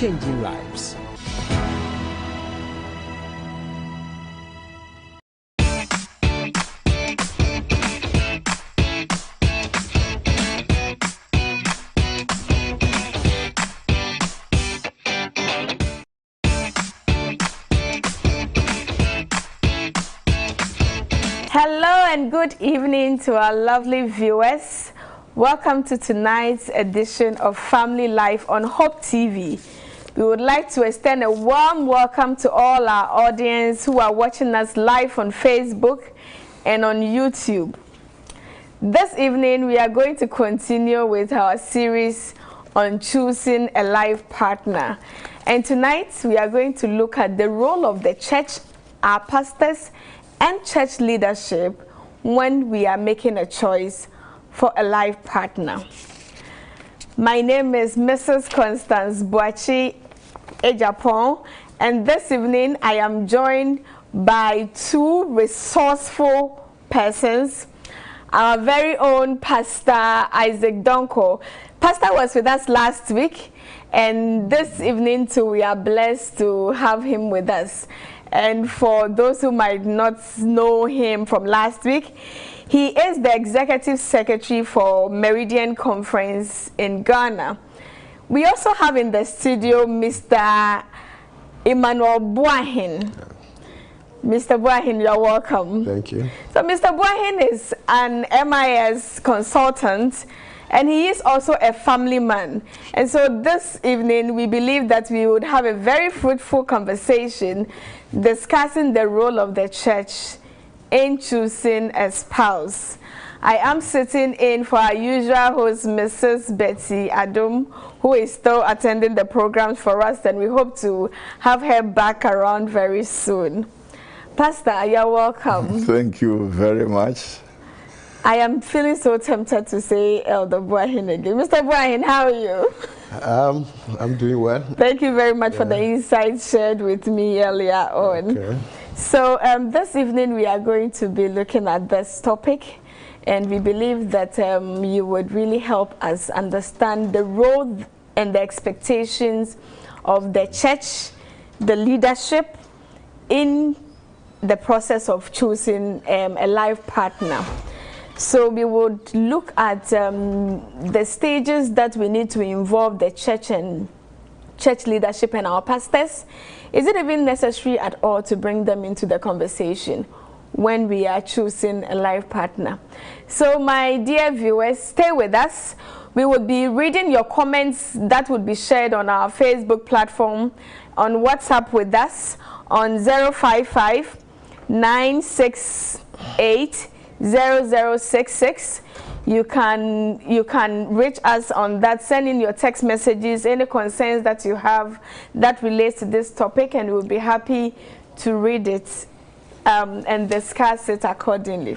changing lives. Hello and good evening to our lovely viewers. Welcome to tonight's edition of Family Life on Hope TV. We would like to extend a warm welcome to all our audience who are watching us live on Facebook and on YouTube. This evening we are going to continue with our series on choosing a life partner. And tonight we are going to look at the role of the church, our pastors, and church leadership when we are making a choice for a life partner. My name is Mrs. Constance Boachi Ejapon, and this evening I am joined by two resourceful persons. Our very own Pastor Isaac Donko. Pastor was with us last week, and this evening too we are blessed to have him with us. And for those who might not know him from last week, he is the Executive Secretary for Meridian Conference in Ghana. We also have in the studio Mr. Emmanuel Boahin. Mr. Boahin, you're welcome. Thank you. So Mr. Boahin is an MIS consultant, and he is also a family man. And so this evening, we believe that we would have a very fruitful conversation discussing the role of the church in choosing a spouse. I am sitting in for our usual host, Mrs. Betty Adum, who is still attending the programs for us, and we hope to have her back around very soon. Pastor, you're welcome. Thank you very much. I am feeling so tempted to say Elder Boahin again. Mr. Boahin, how are you? I'm doing well. Thank you very much for the insights shared with me earlier on. Okay. So this evening we are going to be looking at this topic, and we believe that you would really help us understand the role and the expectations of the church, the leadership, in the process of choosing a life partner. So we would look at the stages that we need to involve the church and church leadership and our pastors. Is it even necessary at all to bring them into the conversation when we are choosing a life partner? So my dear viewers, stay with us. We would be reading your comments that would be shared on our Facebook platform, on WhatsApp with us on 055 968 0066. You can reach us on that, send in your text messages, any concerns that you have that relates to this topic, and we'll be happy to read it and discuss it accordingly.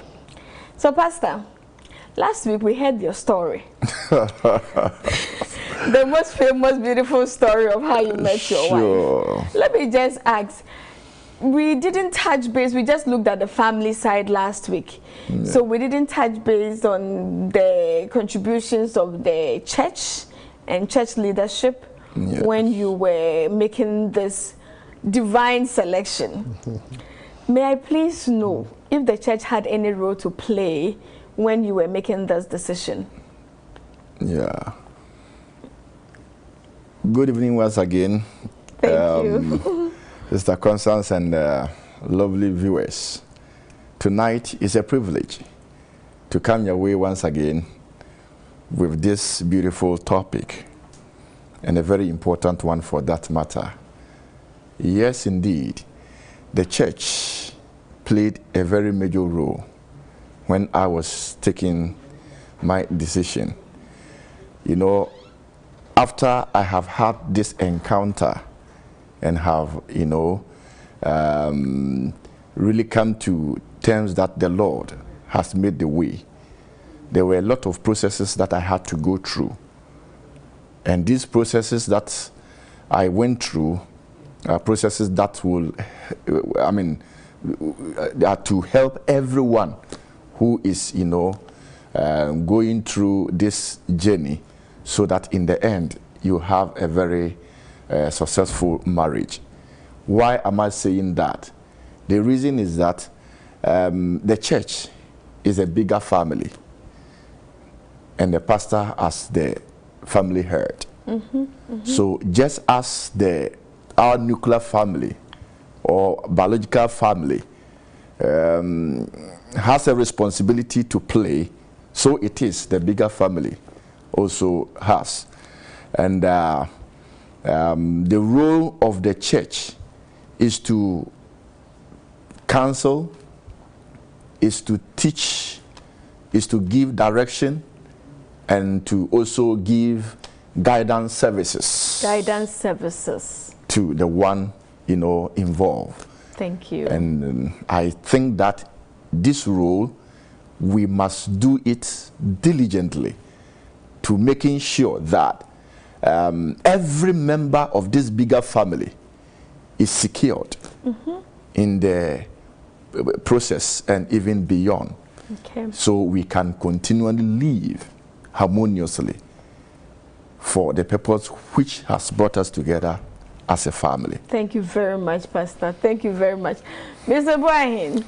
So Pastor, last week we heard your story. The most famous, beautiful story of how you met your wife. Let me just ask, we didn't touch base, we just looked at the family side last week. Yeah. So we didn't touch base on the contributions of the church and church leadership when you were making this divine selection. May I please know if the church had any role to play when you were making this decision? Yeah. Good evening once again. Thank you. Mr. Constance and lovely viewers. Tonight is a privilege to come your way once again with this beautiful topic, and a very important one for that matter. Yes, indeed, the church played a very major role when I was taking my decision. You know, after I have had this encounter and have, you know, really come to terms that the Lord has made the way, there were a lot of processes that I had to go through. And these processes that I went through are processes that will, are to help everyone who is, you know, going through this journey, so that in the end you have a very successful marriage. Why am I saying that? The reason is that the church is a bigger family, and the pastor as the family head. So just as our nuclear family or biological family has a responsibility to play, so it is the bigger family also has. And the role of the church is to counsel, is to teach, is to give direction, and to also give guidance services. Guidance services. To the one, involved. Thank you. And I think that this role, we must do it diligently to making sure that every member of this bigger family is secured in the process and even beyond. Okay. So we can continually live harmoniously for the purpose which has brought us together as a family. Thank you very much, Pastor. Thank you very much. Mr. Boahin.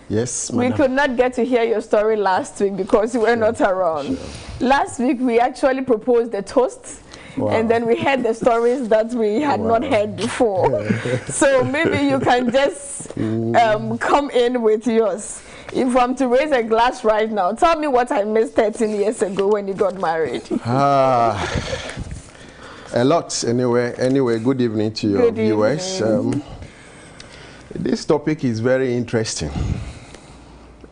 Yes, madam. We could not get to hear your story last week because you were not around. Last week, we actually proposed the toast. Wow. And then we heard the stories that we had not heard before. So maybe you can just come in with yours. If I'm to raise a glass right now, tell me what I missed 13 years ago when you got married. A lot, anyway. Anyway, good evening to your viewers. This topic is very interesting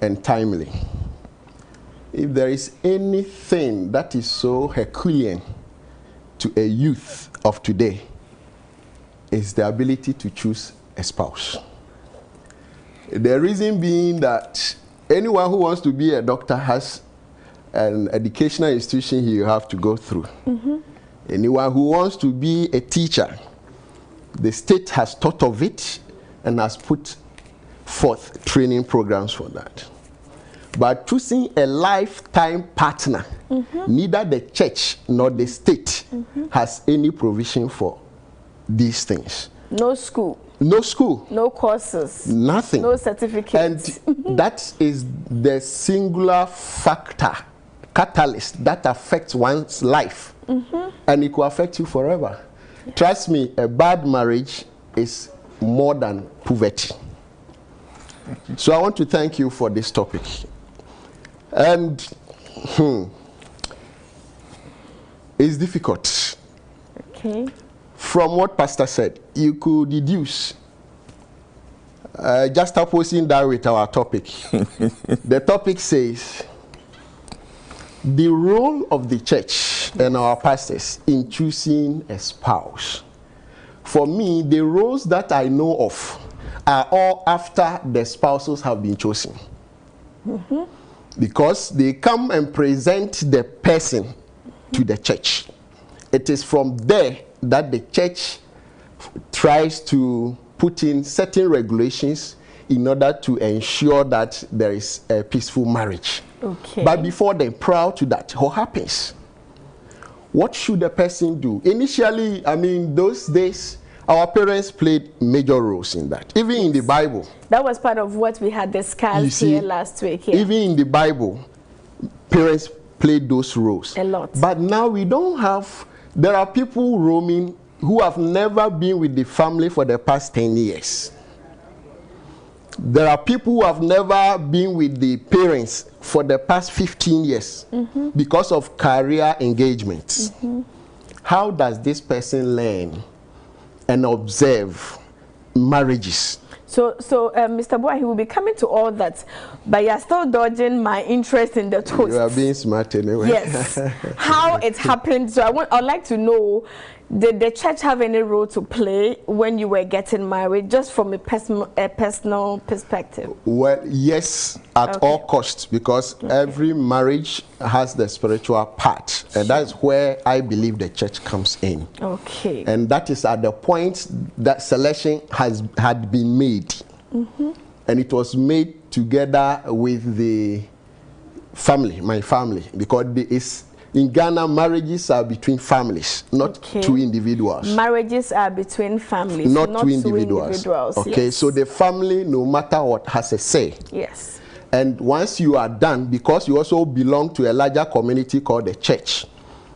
and timely. If there is anything that is so Herculean to a youth of today, is the ability to choose a spouse. The reason being that anyone who wants to be a doctor has an educational institution he have to go through. Anyone who wants to be a teacher, the state has thought of it and has put forth training programs for that. But choosing a lifetime partner, neither the church nor the state has any provision for these things. No school. No school. No courses. Nothing. No certificates. And that is the singular factor, catalyst that affects one's life. And it will affect you forever. Trust me, a bad marriage is more than poverty. So I want to thank you for this topic. And it's difficult. Okay. From what Pastor said, you could deduce, just opposing that with our topic. The topic says, the role of the church and our pastors in choosing a spouse. For me, the roles that I know of are all after the spouses have been chosen. Because they come and present the person to the church. It is from there that the church tries to put in certain regulations in order to ensure that there is a peaceful marriage. Okay. But before then, prior to that, what happens? What should the person do? Initially, those days, our parents played major roles in that. Even in the Bible. That was part of what we had discussed here last week. Yeah. Even in the Bible, parents played those roles. A lot. But now we don't have, there are people roaming who have never been with the family for the past 10 years. There are people who have never been with the parents for the past 15 years because of career engagements. How does this person learn and observe marriages? So Mr. Boy, he will be coming to all that, but you're still dodging my interest in the toast. You are being smart anyway. Yes. How it happened. So I'd like to know, did the church have any role to play when you were getting married, just from a personal perspective? Well, yes, at all costs, because every marriage has the spiritual part, and that's where I believe the church comes in. Okay. And that is at the point that selection had been made, and it was made together with the family, my family, because In Ghana, marriages are between families, not two individuals. Marriages are between families, not two individuals. Okay, yes. so the family, no matter what, has a say. Yes. And once you are done, because you also belong to a larger community called the church,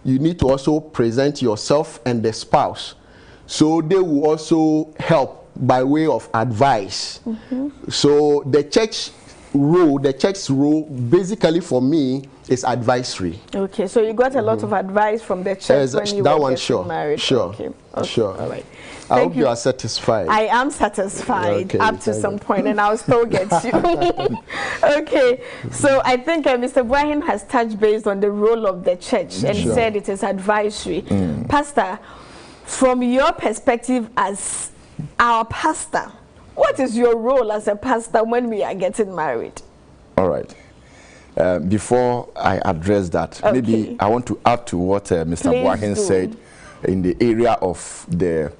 you need to also present yourself and the spouse. So they will also help by way of advice. So the church's role basically for me is advisory. Okay, so you got a lot of advice from the church when you were getting married. Sure. Okay. Sure. All right. I hope you are satisfied. I am satisfied up to some point, and I'll still get you. Okay, so I think Mr. Boahin has touched base on the role of the church and said it is advisory. Pastor, from your perspective as our pastor, what is your role as a pastor when we are getting married? All right. Before I address that, maybe I want to add to what Mr. Boahin said in the area of the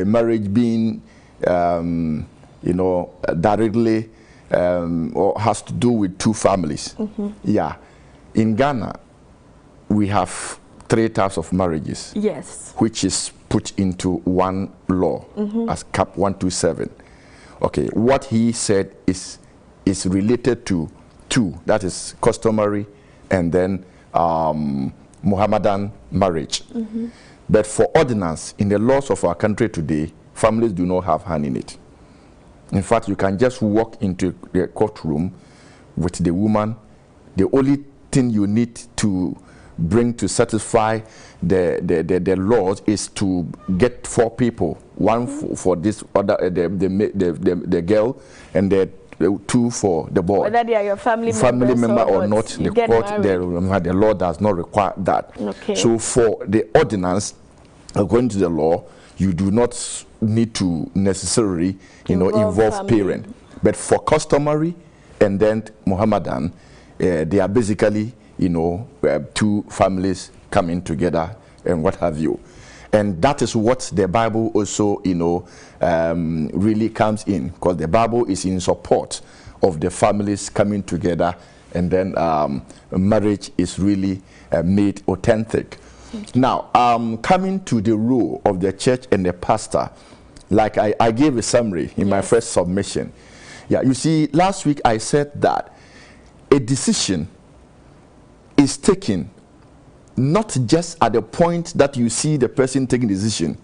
marriage being, directly or has to do with two families. Yeah. In Ghana, we have 3 types of marriages. Yes. Which is put into one law as Cap 127. Okay. What he said is related to 2. That is customary and then Muhammadan marriage. But for ordinance, in the laws of our country today, families do not have hand in it. In fact, you can just walk into the courtroom with the woman. The only thing you need to bring to satisfy the laws is to get 4 people, one for this other the girl, and the 2 for the boy. Whether they are your family member or not, the court, the law does not require that. Okay. So for the ordinance, according to the law, you do not need to necessarily, involve parent. But for customary and then Muhammadan, they are basically, 2 families coming together and what have you. And that is what the Bible also, really comes in, because the Bible is in support of the families coming together, and then marriage is really made authentic. Now, coming to the role of the church and the pastor, like I gave a summary in my first submission. Yeah, you see, last week I said that a decision is taken not just at the point that you see the person taking the decision.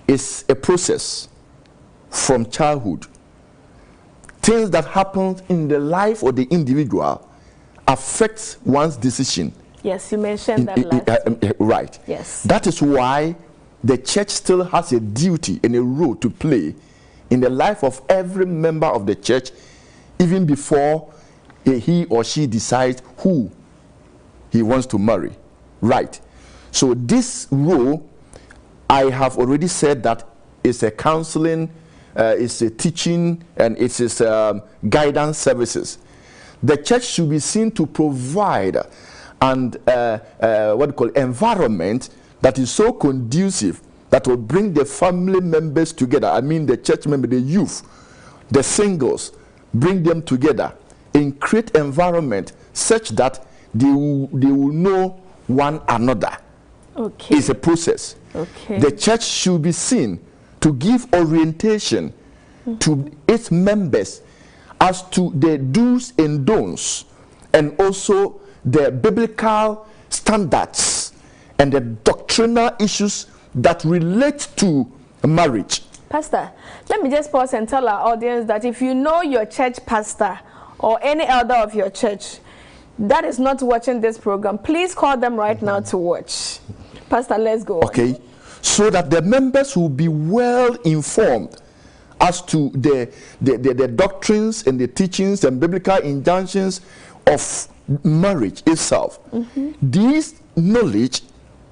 It's a process from childhood. Things that happen in the life of the individual affects one's decision. Yes, you mentioned that last week. Right. Yes. That is why the church still has a duty and a role to play in the life of every member of the church, even before he or she decides who he wants to marry. Right. So this role, I have already said that it's a counseling, it's a teaching, and it's guidance services. The church should be seen to provide and environment that is so conducive that will bring the family members together. I mean the church members, the youth, the singles, bring them together and create environment such that they will know one another. Okay. It's a process. Okay. The church should be seen to give orientation to its members as to the do's and don'ts, and also the biblical standards and the doctrinal issues that relate to marriage. Pastor, let me just pause and tell our audience that if you know your church pastor or any elder of your church that is not watching this program, please call them right now to watch. Pastor, let's go. Okay, so that the members will be well informed as to the doctrines and the teachings and biblical injunctions of marriage itself. This knowledge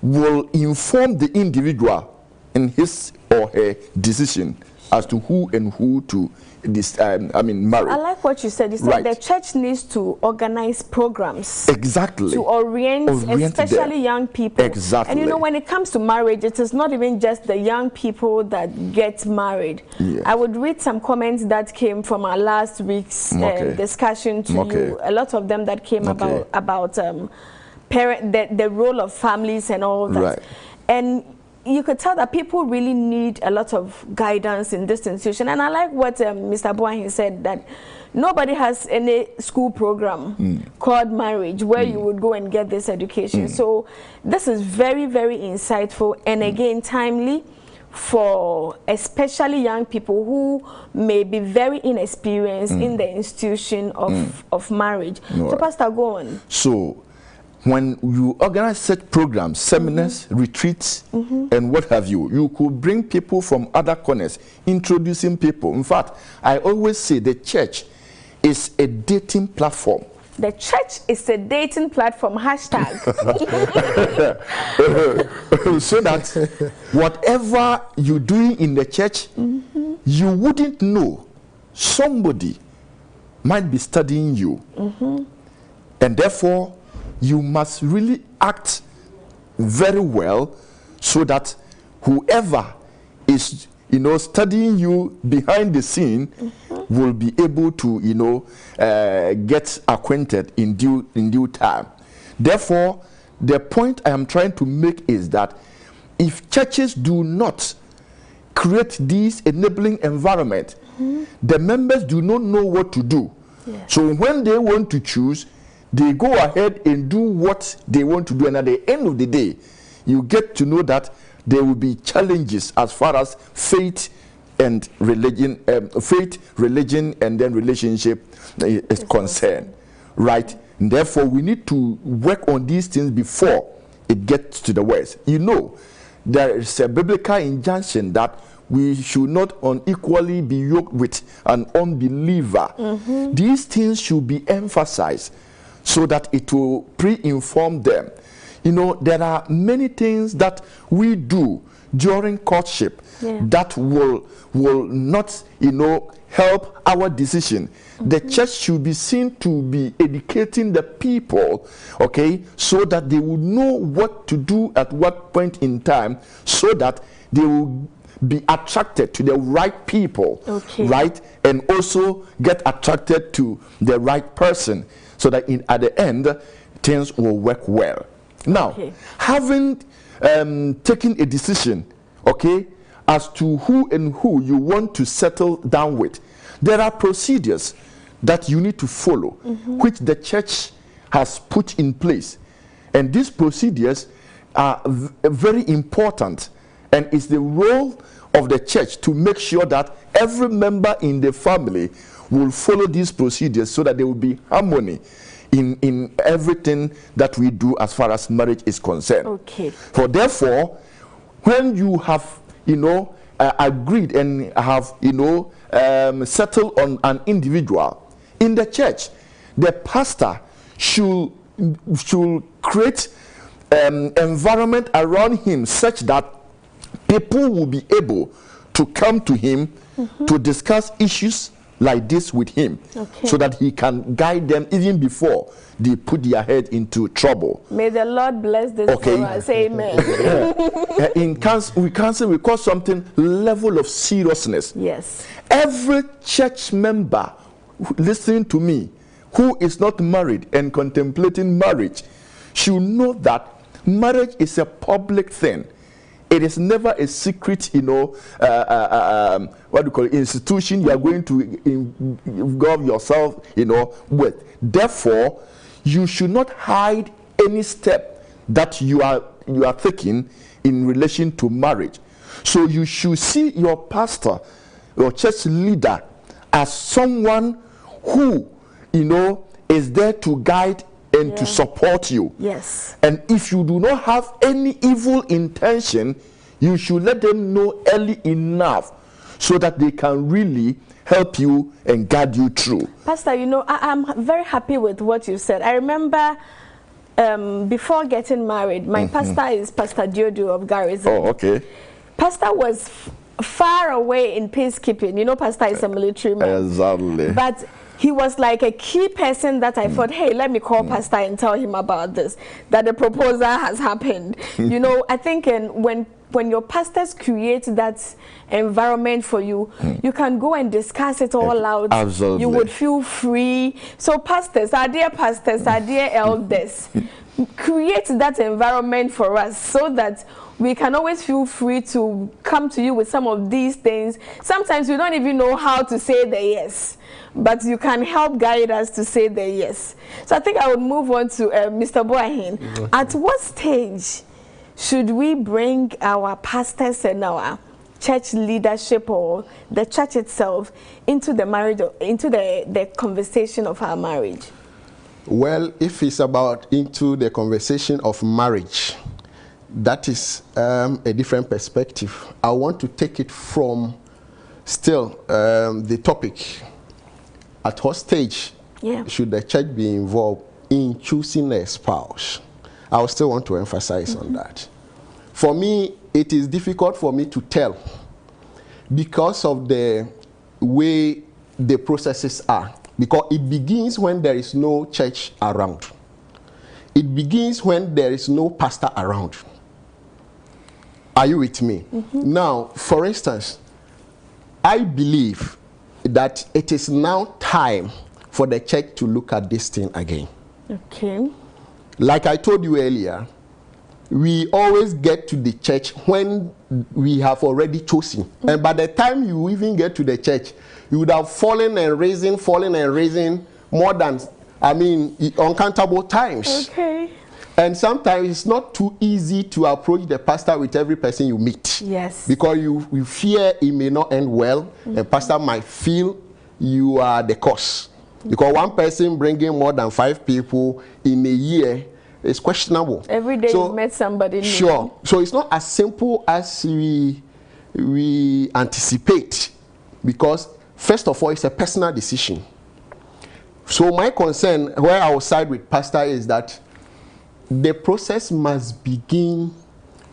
will inform the individual in his or her decision as to who and who to marry. I like what you said. You said the church needs to organize programs. Exactly. To orient especially young people. Exactly. And when it comes to marriage, it is not even just the young people that get married. Yes. I would read some comments that came from our last week's discussion to you. A lot of them that came about the role of families and all that. Right. And you could tell that people really need a lot of guidance in this institution. And I like what Mr. Boahin said, that nobody has any school program called marriage where you would go and get this education. So this is very, very insightful and again timely for especially young people who may be very inexperienced in the institution of marriage. So Pastor, go on. So when you organize such programs, seminars, retreats, and what have you, you could bring people from other corners, introducing people. In fact, I always say the church is a dating platform. The church is a dating platform, hashtag. So that whatever you're doing in the church, you wouldn't know. Somebody might be studying you. And therefore, you must really act very well so that whoever is, studying you behind the scene will be able to, get acquainted in due time. Therefore, the point I am trying to make is that if churches do not create this enabling environment, the members do not know what to do. Yes. So when they want to choose, they go ahead and do what they want to do, and at the end of the day, you get to know that there will be challenges as far as faith and religion, and then relationship is concerned, right? And therefore, we need to work on these things before it gets to the worst. There is a biblical injunction that we should not unequally be yoked with an unbeliever. These things should be emphasized so that it will pre-inform them. There are many things that we do during courtship that will not, help our decision. The church should be seen to be educating the people, okay, so that they will know what to do at what point in time, so that they will be attracted to the right people, right, and also get attracted to the right person, so that at the end, things will work well. Now, having taken a decision, as to who you want to settle down with, there are procedures that you need to follow, which the church has put in place. And these procedures are very important, and it's the role of the church to make sure that every member in the family will follow these procedures so that there will be harmony in everything that we do as far as marriage is concerned. For therefore, when you have agreed and have settled on an individual in the church, the pastor should create an environment around him such that people will be able to come to him to discuss issues like this with him, so that he can guide them even before they put their head into trouble. May the Lord bless this for us. Amen. We call something level of seriousness. Yes. Every church member listening to me who is not married and contemplating marriage should know that marriage is a public thing. It is never a secret, institution you are going to involve yourself, with. Therefore, you should not hide any step that you are taking in relation to marriage. So you should see your pastor, your church leader, as someone who, is there to guide and to support you. Yes. And if you do not have any evil intention, you should let them know early enough so that they can really help you and guide you through. Pastor, I'm very happy with what you said. I remember before getting married, my pastor is Pastor Diodo of Garrison. Oh, okay. Pastor was far away in peacekeeping. Pastor is a military man. Exactly. But he was like a key person that I thought, hey, let me call Pastor and tell him about this, that the proposal has happened. I think when your pastors create that environment for you, you can go and discuss it all out. Absolutely. You would feel free. So pastors, our dear elders, create that environment for us so that we can always feel free to come to you with some of these things. Sometimes we don't even know how to say the yes, but you can help guide us to say the yes. So I think I would move on to Mr. Boahin. At what stage should we bring our pastors and our church leadership or the church itself into the marriage, into the conversation of our marriage? Well, if it's about into the conversation of marriage, that is a different perspective. I want to take it from still the topic. At what stage should the church be involved in choosing a spouse? I still want to emphasize on that. For me, it is difficult for me to tell because of the way the processes are. Because it begins when there is no church around. It begins when there is no pastor around. Are you with me? Now, for instance, I believe that it is now time for the church to look at this thing again. Okay. Like I told you earlier, we always get to the church when we have already chosen. And by the time you even get to the church, you would have fallen and raising more than, uncountable times. Okay. And sometimes it's not too easy to approach the pastor with every person you meet. Yes. Because you fear it may not end well. The pastor might feel you are the cause. Because one person bringing more than 5 people in a year is questionable. Every day you met somebody new. Sure. So it's not as simple as we anticipate. Because first of all, it's a personal decision. So my concern, where I will side with pastor, is that the process must begin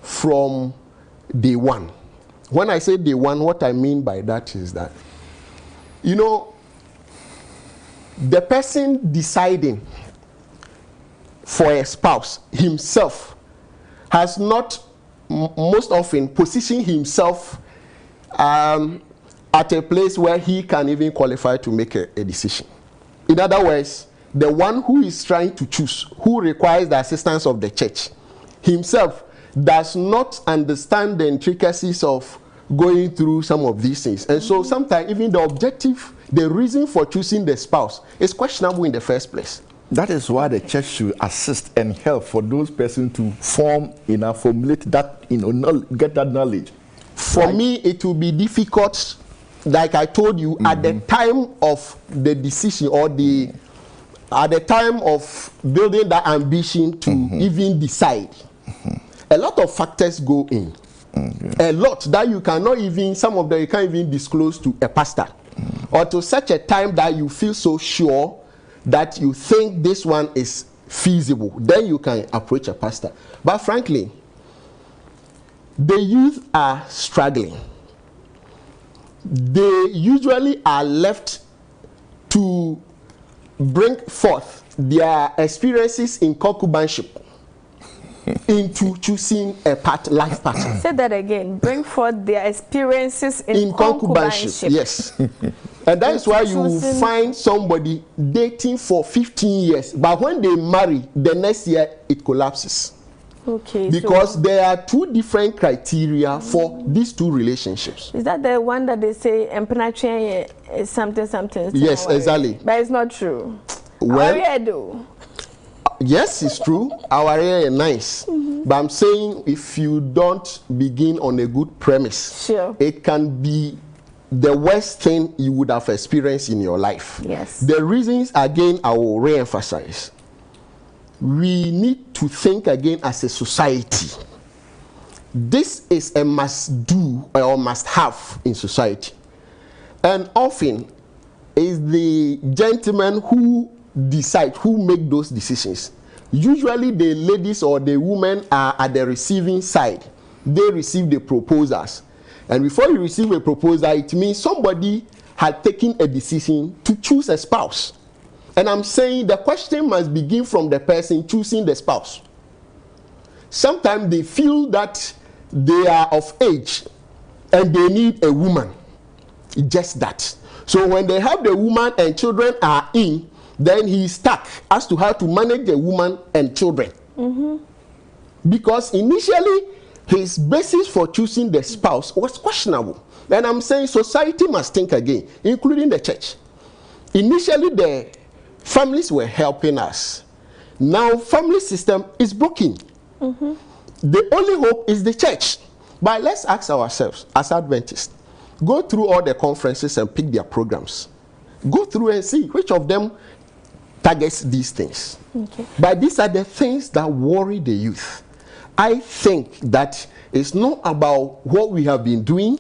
from day one. When I say day one, what I mean by that is that, the person deciding for a spouse himself has not most often positioned himself at a place where he can even qualify to make a decision. In other words, the one who is trying to choose, who requires the assistance of the church, himself does not understand the intricacies of going through some of these things. And so sometimes even the objective, the reason for choosing the spouse is questionable in the first place. That is why the church should assist and help for those persons to formulate that, get that knowledge. For me, it will be difficult, like I told you, at the time of the decision or at the time of building that ambition to even decide. A lot of factors go in. A lot that you cannot even, some of them you can't even disclose to a pastor. Or to such a time that you feel so sure that you think this one is feasible. Then you can approach a pastor. But frankly, the youth are struggling. They usually are left to bring forth their experiences in concubineship into choosing a life partner. Say that again. Bring forth their experiences in concubineship. Yes. And that is why you find somebody dating for 15 years, but when they marry, the next year it collapses. Okay. Because there are 2 different criteria for these 2 relationships. Is that the one that they say empenetration is something? Yes, exactly. But it's not true. Well, yes, it's true. Our area is nice. But I'm saying if you don't begin on a good premise, it can be the worst thing you would have experienced in your life. Yes. The reasons, again, I will re-emphasize. We need to think again as a society. This is a must-do or must-have in society. And often, it's the gentlemen who decide, who make those decisions. Usually, the ladies or the women are at the receiving side. They receive the proposals. And before you receive a proposal, it means somebody had taken a decision to choose a spouse. And I'm saying the question must begin from the person choosing the spouse. Sometimes they feel that they are of age and they need a woman. Just that. So when they have the woman and children are in, then he is stuck as to how to manage the woman and children. Because initially, his basis for choosing the spouse was questionable. And I'm saying society must think again, including the church. Initially, the families were helping us. Now, family system is broken. The only hope is the church. But let's ask ourselves, as Adventists, go through all the conferences and pick their programs. Go through and see which of them targets these things. But these are the things that worry the youth. I think that it's not about what we have been doing.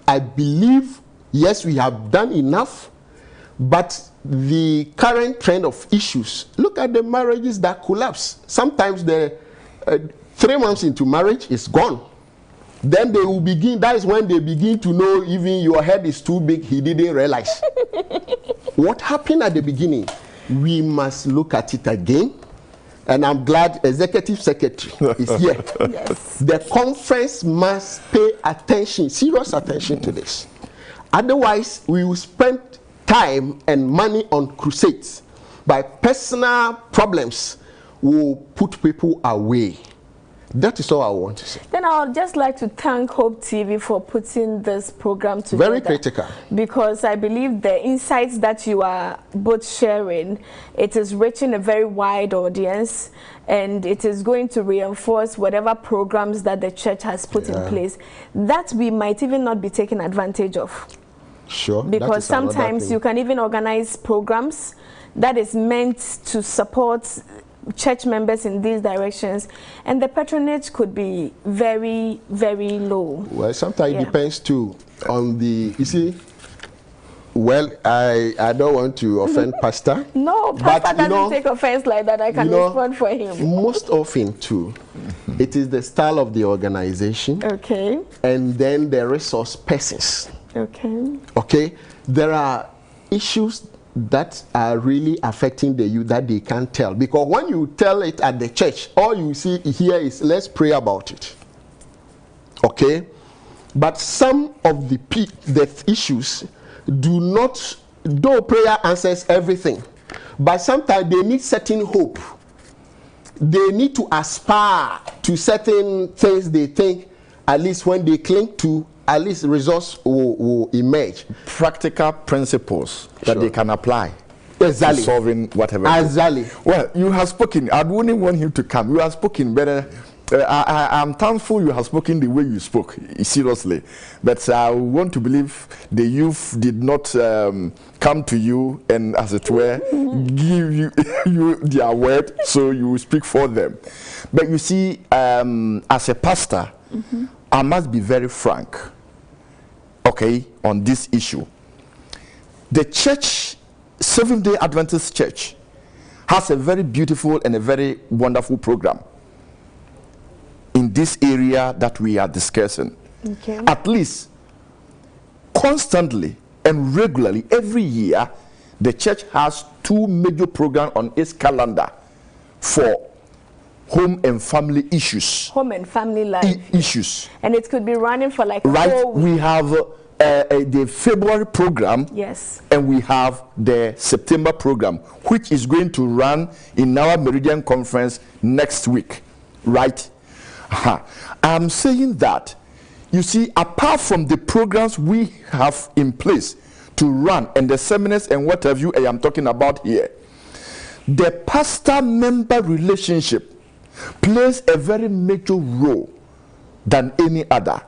I believe, yes, we have done enough, but the current trend of issues, look at the marriages that collapse. Sometimes the 3 months into marriage is gone. Then they will begin, that is when they begin to know even your head is too big, he didn't realize. What happened at the beginning? We must look at it again. And I'm glad Executive Secretary is here. Yes. The conference must pay attention, serious attention to this. Otherwise, we will spend time and money on crusades. By personal problems will put people away. That is all I want to say. Then I would just like to thank Hope TV for putting this program together. Very critical. Because I believe the insights that you are both sharing, it is reaching a very wide audience, and it is going to reinforce whatever programs that the church has put in place that we might even not be taking advantage of. Sure. Because sometimes you can even organize programs that is meant to support church members in these directions, and the patronage could be very, very low. Well, sometimes it depends too on the, you see, well, I don't want to offend Pastor. No, Pastor doesn't take offense like that. I can respond for him. Most often too, it is the style of the organization. Okay. And then the resource persons. Okay. Okay. There are issues that are really affecting the youth that they can't tell, because when you tell it at the church, all you see here is let's pray about it. Okay, but some of the issues do not, though prayer answers everything, but sometimes they need certain hope. They need to aspire to certain things they think, at least when they cling to, at least results will emerge. Practical principles that they can apply. Exactly. To solving whatever. Exactly. Well, you have spoken. I wouldn't want him to come. You have spoken better. I'm thankful you have spoken the way you spoke, seriously. But I want to believe the youth did not come to you and, as it were, give you their word, so you speak for them. But you see, as a pastor, I must be very frank, okay, on this issue. The church, Seventh-day Adventist Church, has a very beautiful and a very wonderful program in this area that we are discussing. Okay. At least, constantly and regularly, every year, the church has 2 major programs on its calendar for home and family issues. Home and family life. Issues. And it could be running for like right. 4 weeks. We have the February program. Yes. And we have the September program, which is going to run in our Meridian Conference next week. Right? I'm saying that, you see, apart from the programs we have in place to run and the seminars and what have you I am talking about here, the pastor-member relationship plays a very major role than any other.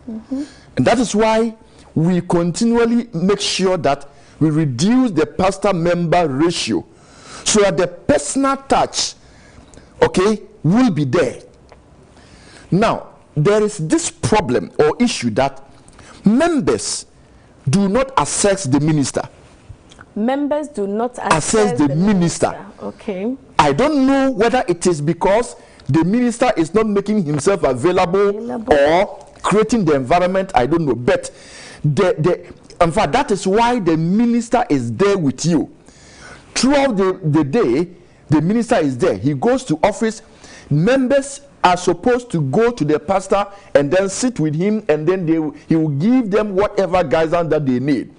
And that is why we continually make sure that we reduce the pastor-member ratio so that the personal touch, okay, will be there. Now, there is this problem or issue that members do not assess the minister. Members do not assess the minister. Okay. I don't know whether it is because the minister is not making himself available or creating the environment. I don't know. But in fact, that is why the minister is there with you. Throughout the day, the minister is there. He goes to office. Members are supposed to go to the pastor and then sit with him, and then he will give them whatever guidance that they need.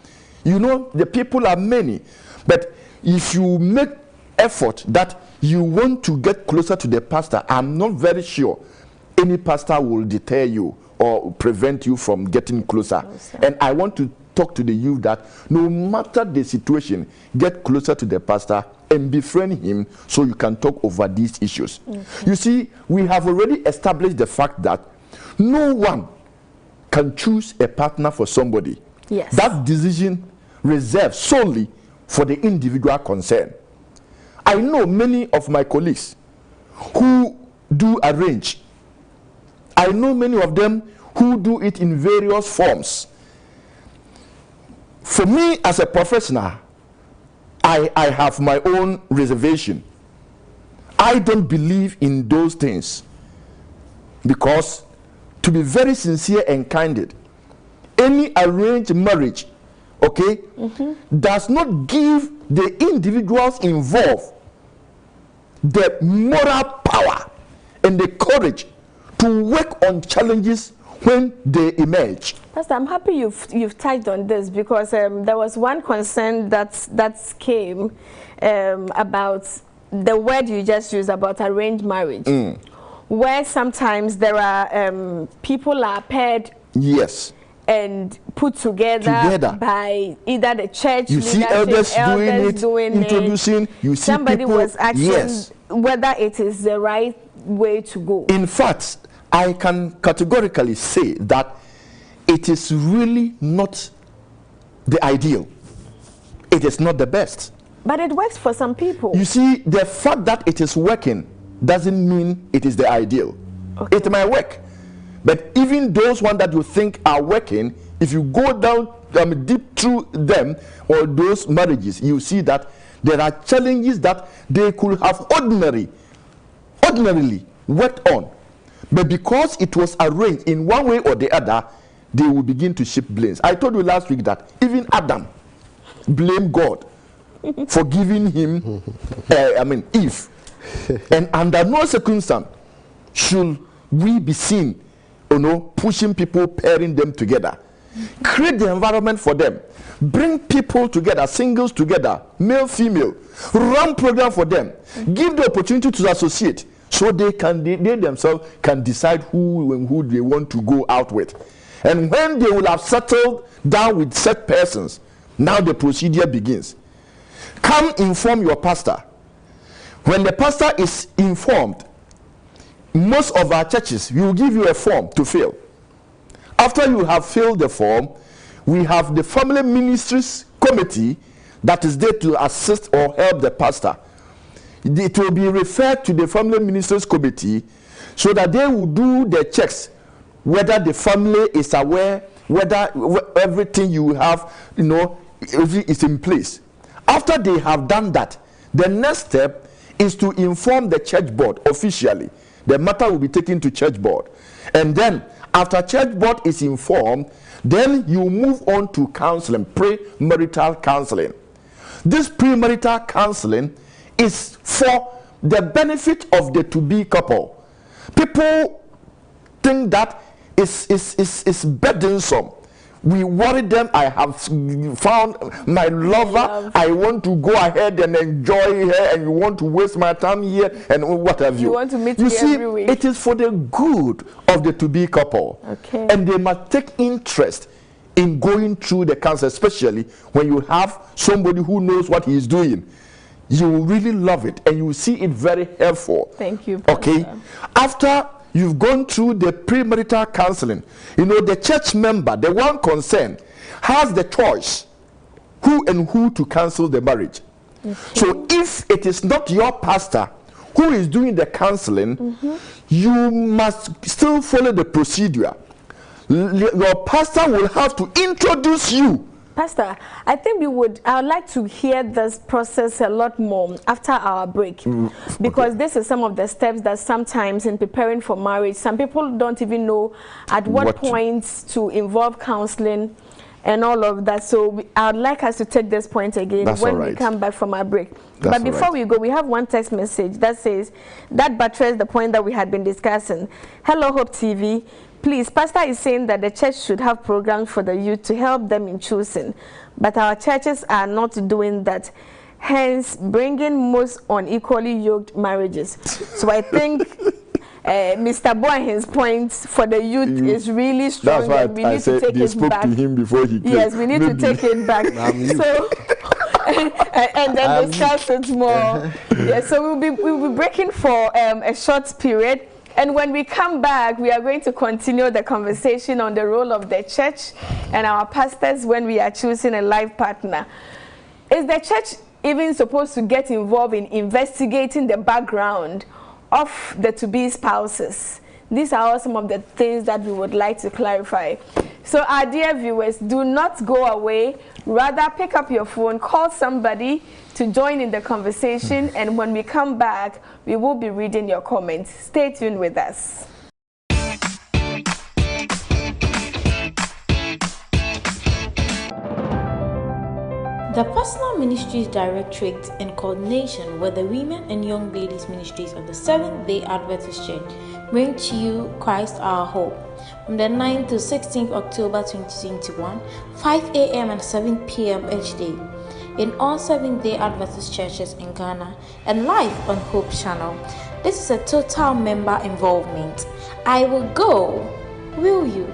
You know, the people are many, but if you make effort that you want to get closer to the pastor, I'm not very sure any pastor will deter you or prevent you from getting closer. And I want to talk to the youth that no matter the situation, get closer to the pastor and befriend him so you can talk over these issues. You see, we have already established the fact that no one can choose a partner for somebody. Yes. That decision reserved solely for the individual concerned. I know many of my colleagues who do arrange. I know many of them who do it in various forms. For me as a professional, I have my own reservation. I don't believe in those things because, to be very sincere and candid, any arranged marriage, okay, does not give the individuals involved the moral power and the courage to work on challenges when they emerge. Pastor, I'm happy you've touched on this because there was one concern that came about the word you just used about arranged marriage, where sometimes there are people are paired. Yes. And put together by either the church, you see elders doing it, introducing. You see somebody people, was asking yes, whether it is the right way to go. In fact, I can categorically say that it is really not the ideal. It is not the best. But it works for some people. You see, the fact that it is working doesn't mean it is the ideal. Okay. It might work. But even those ones that you think are working, if you go down deep through them or those marriages, you see that there are challenges that they could have ordinarily worked on. But because it was arranged in one way or the other, they will begin to shift blames. I told you last week that even Adam blamed God for giving him, Eve. And under no circumstance should we be seen, pushing people, pairing them together. Create the environment for them. Bring people together, singles together, male, female. Run program for them. Give the opportunity to associate so they themselves can decide who they want to go out with. And when they will have settled down with set persons, now the procedure begins. Come inform your pastor. When the pastor is informed, most of our churches will give you a form to fill. After you have filled the form, we have the family ministries committee that is there to assist or help the pastor. It will be referred to the family ministries committee so that they will do the checks whether the family is aware, whether everything you have, is in place. After they have done that, the next step is to inform the church board officially. The matter will be taken to church board. And then, after church board is informed, then you move on to counseling, premarital counseling. This premarital counseling is for the benefit of the to-be couple. People think that it's burdensome. We worry them. I have found my lover. I want to go ahead and enjoy her, and you want to waste my time here, and what have you. You want to meet me every week. It is for the good of the to-be couple. Okay. And they must take interest in going through the counsel, especially when you have somebody who knows what he is doing. You will really love it, and you will see it very helpful. Thank you, Pastor. Okay. After you've gone through the premarital counseling, the church member, the one concerned, has the choice who to cancel the marriage. Okay. So if it is not your pastor who is doing the counseling, you must still follow the procedure. Your pastor will have to introduce you. Pastor, I think I would like to hear this process a lot more after our break, because this is some of the steps that sometimes in preparing for marriage, some people don't even know at what points to involve counseling and all of that. So I would like us to take this point again when we come back from our break. But before we go, we have one text message that says, that buttresses the point that we had been discussing. Hello, Hope TV. Please, Pastor is saying that the church should have programs for the youth to help them in choosing, but our churches are not doing that. hence bringing most unequally yoked marriages. So I think Mr. Boahen's point for the youth is really strong. That's why and we need to take it back. To him before he came. Yes, we need to take it back. So and then discuss it more. Yeah, so we'll be breaking for a short period. And when we come back, we are going to continue the conversation on the role of the church and our pastors when we are choosing a life partner. Is the church even supposed to get involved in investigating the background of the to-be spouses? These are all some of the things that we would like to clarify. So our dear viewers, do not go away. Rather, pick up your phone, call somebody to join in the conversation, and when we come back, we will be reading your comments. Stay tuned with us. The Pastoral Ministries Directorate, in coordination with the Women and Young Ladies Ministries of the Seventh-day Adventist Church, bring to you Christ Our Hope from the 9th to 16th October 2021, 5 a.m. and 7 p.m. each day in all Seventh-day Adventist churches in Ghana and live on Hope Channel. This is a total member involvement. I will go. Will you?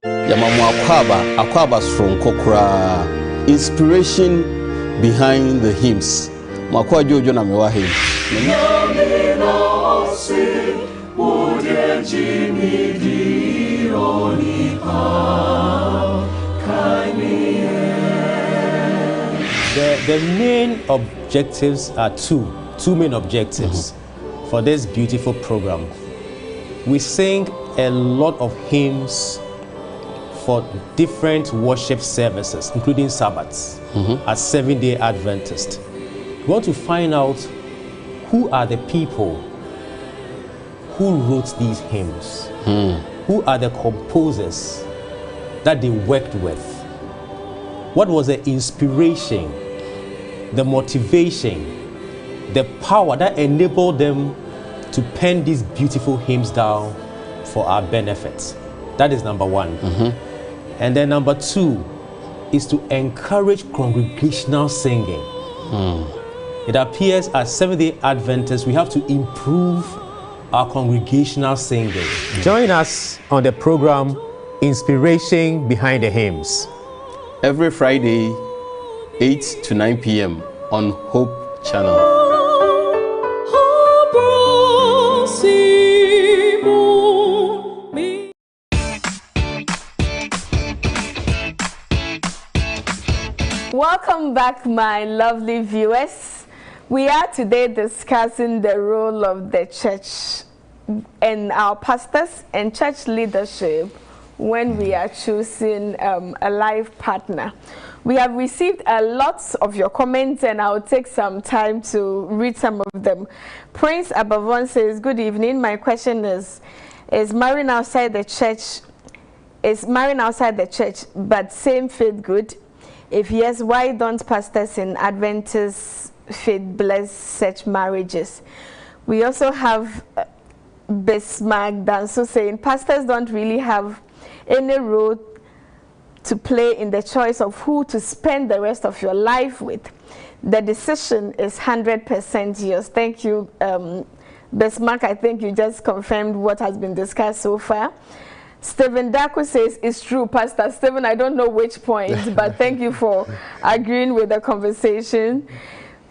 Yamamu akwaba stronko kura. Inspiration behind the hymns. Makwa jojo na mewa hymn. The main objectives are two main objectives for this beautiful program. We sing a lot of hymns for different worship services, including Sabbaths, as Seventh-day Adventist. We want to find out who are the people who wrote these hymns, who are the composers that they worked with, what was the inspiration, the motivation, the power that enabled them to pen these beautiful hymns down for our benefit. That is number one. And then number two is to encourage congregational singing. It appears as Seventh-day Adventists, we have to improve our congregational singing. Join us on the program Inspiration Behind the Hymns. Every Friday, 8 to 9 p.m. on Hope Channel. Welcome back, my lovely viewers. We are today discussing the role of the church and our pastors and church leadership when we are choosing a life partner. We have received a lot of your comments, and I'll take some time to read some of them. Prince Abavon says, good evening. My question is marrying outside the church but same faith good? If yes, why don't pastors in Adventist faith bless such marriages? We also have Bismarck Danso saying pastors don't really have any role to play in the choice of who to spend the rest of your life with. The decision is 100% yours. Thank you, Bismarck. I think you just confirmed what has been discussed so far. Stephen Daku says, it's true, Pastor Stephen. I don't know which point, but thank you for agreeing with the conversation.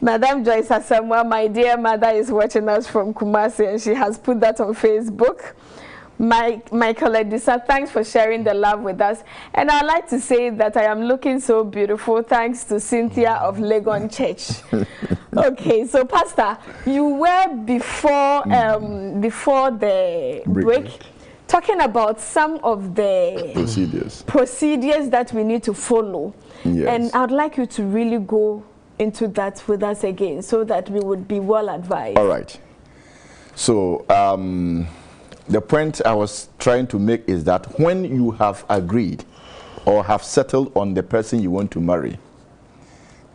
Madam Joyce Asamoah, my dear mother, is watching us from Kumasi, and she has put that on Facebook. Michael Edisa, thanks for sharing the love with us. And I'd like to say that I am looking so beautiful thanks to Cynthia of Legon Church. Okay, so Pastor, you were before the break talking about some of the procedures that we need to follow. Yes. And I'd like you to really go into that with us again so that we would be well advised. All right. So the point I was trying to make is that when you have agreed or have settled on the person you want to marry,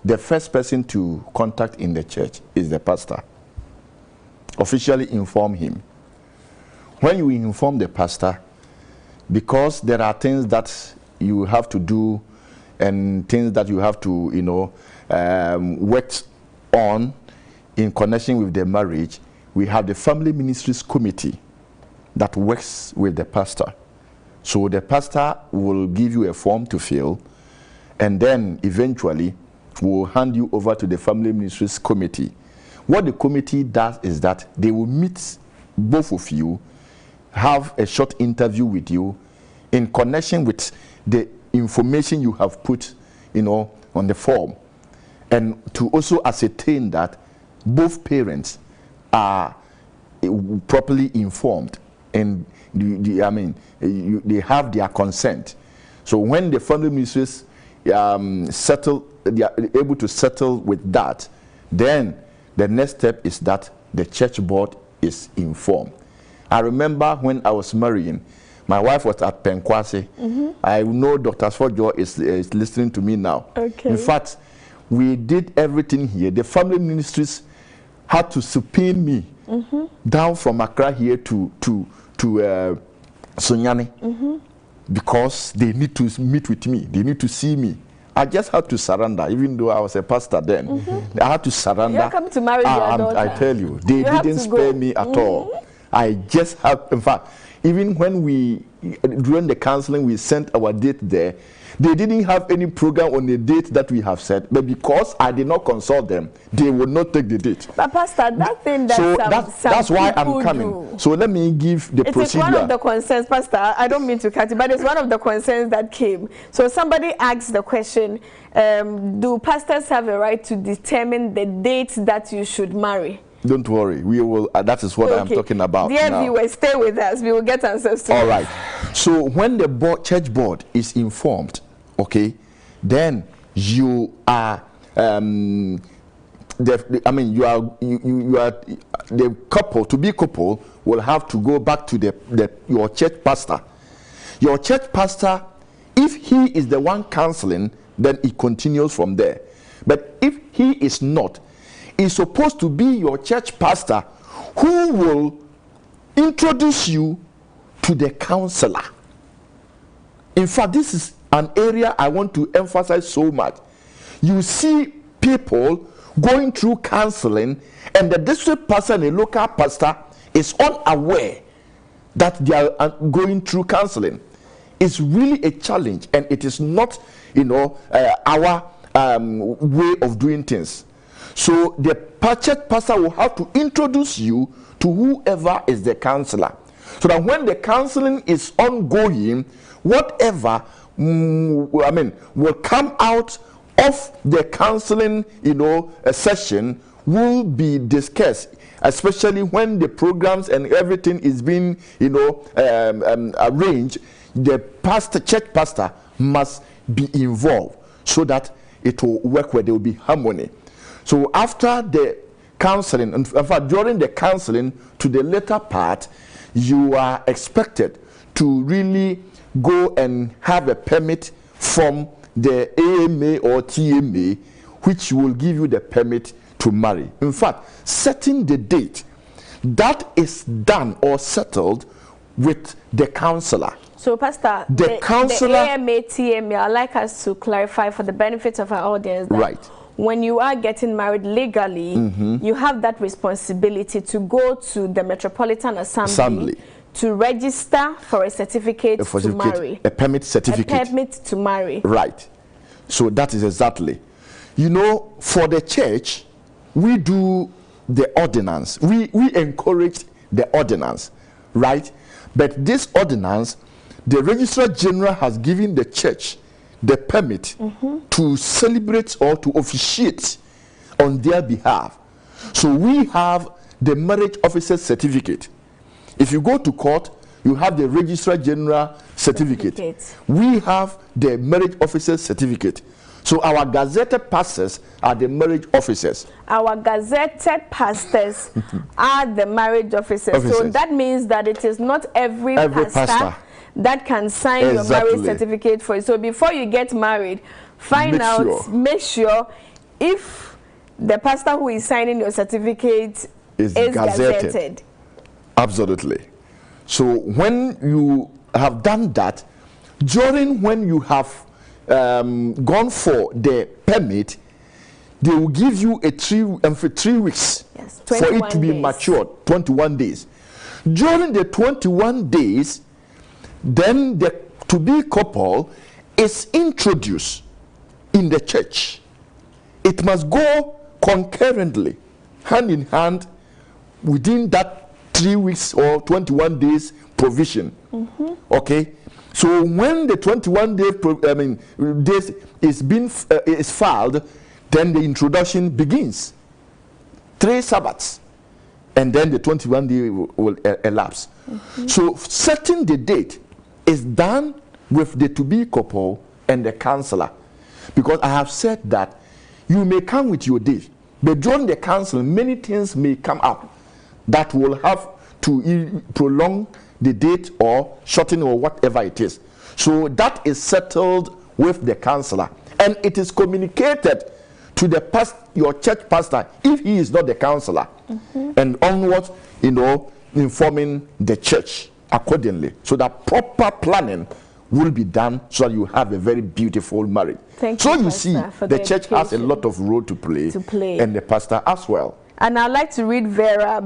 the first person to contact in the church is the pastor. Officially inform him. When you inform the pastor, because there are things that you have to do and things that you have to, you know, work on in connection with the marriage, we have the Family Ministries Committee that works with the pastor. So the pastor will give you a form to fill, and then eventually will hand you over to the Family Ministries Committee. What the committee does is that they will meet both of you, have a short interview with you in connection with the information you have put, you know, on the form, and to also ascertain that both parents are properly informed and they have their consent. So when the family ministries settle, they are able to settle with that, then the next step is that the church board is informed. I remember when I was marrying, my wife was at Penkwase. I know Dr. Sfojo is listening to me now. Okay. In fact, we did everything here. The family ministries had to subpoena me down from Accra here to Sunyani, because they need to meet with me. They need to see me. I just had to surrender, even though I was a pastor then. I had to surrender. You're coming to marry your daughter. I tell you, they didn't spare me at all. I just had, in fact, even when during the counseling, we sent our date there, they didn't have any program on the date that we have set, but because I did not consult them, they would not take the date. But Pastor, that thing that so some that's why I'm coming. Do. So let me give the procedure. It is one of the concerns, Pastor. I don't mean to cut you, but it's one of the concerns that came. So somebody asked the question, do pastors have a right to determine the date that you should marry? Don't worry, we will. That is what I'm talking about. Dear viewers, stay with us. We will get answers to all right. So when the church board is informed, okay, then you are. You are the couple. To be couple will have to go back to your church pastor. Your church pastor, if he is the one counseling, then it continues from there. But if he is not, is supposed to be your church pastor who will introduce you to the counselor. In fact, this is an area I want to emphasize so much. You see people going through counseling, and the district pastor and the local pastor is unaware that they are going through counseling. It's really a challenge, and it is not, our way of doing things. So the church pastor will have to introduce you to whoever is the counselor, so that when the counseling is ongoing, whatever will come out of the counseling, session will be discussed, especially when the programs and everything is being, arranged. The church pastor must be involved so that it will work where there will be harmony. So after the counseling, in fact, during the counseling to the later part, you are expected to really go and have a permit from the AMA or TMA, which will give you the permit to marry. In fact, setting the date, that is done or settled with the counselor. So, Pastor, the AMA, TMA, I'd like us to clarify for the benefit of our audience that right. When you are getting married legally, you have that responsibility to go to the Metropolitan Assembly to register for a certificate to marry. A permit certificate. A permit to marry. Right. So that is exactly. For the church, we do the ordinance. We encourage the ordinance, right? But this ordinance, the Registrar General has given the church the permit to celebrate or to officiate on their behalf. So we have the marriage officer's certificate. If you go to court, you have the Registrar General certificate. We have the marriage officer's certificate. So our gazetted pastors are the marriage officers. Our gazetted pastors are the marriage officers. So that means that it is not every pastor that can sign your marriage certificate for you. So before you get married, make sure if the pastor who is signing your certificate is gazetted. Absolutely. So when you have done that, during when you have gone for the permit, they will give you for 3 weeks, yes, for it to be matured, 21 days. During the 21 days, then the to-be couple is introduced in the church. It must go concurrently, hand in hand, within that 3 weeks or 21 days provision. Okay, so when the 21 days is filed, then the introduction begins. 3 Sabbaths, and then the 21 day will elapse. So setting the date is done with the to-be couple and the counselor, because I have said that you may come with your day, but during the counsel many things may come up that will have to prolong the date or shorten or whatever it is. So that is settled with the counselor, and it is communicated to the your church pastor if he is not the counselor, and onwards, informing the church accordingly, so that proper planning will be done so that you have a very beautiful marriage. So you see, the church has a lot of role to play, and the pastor as well. And I'd like to read Vera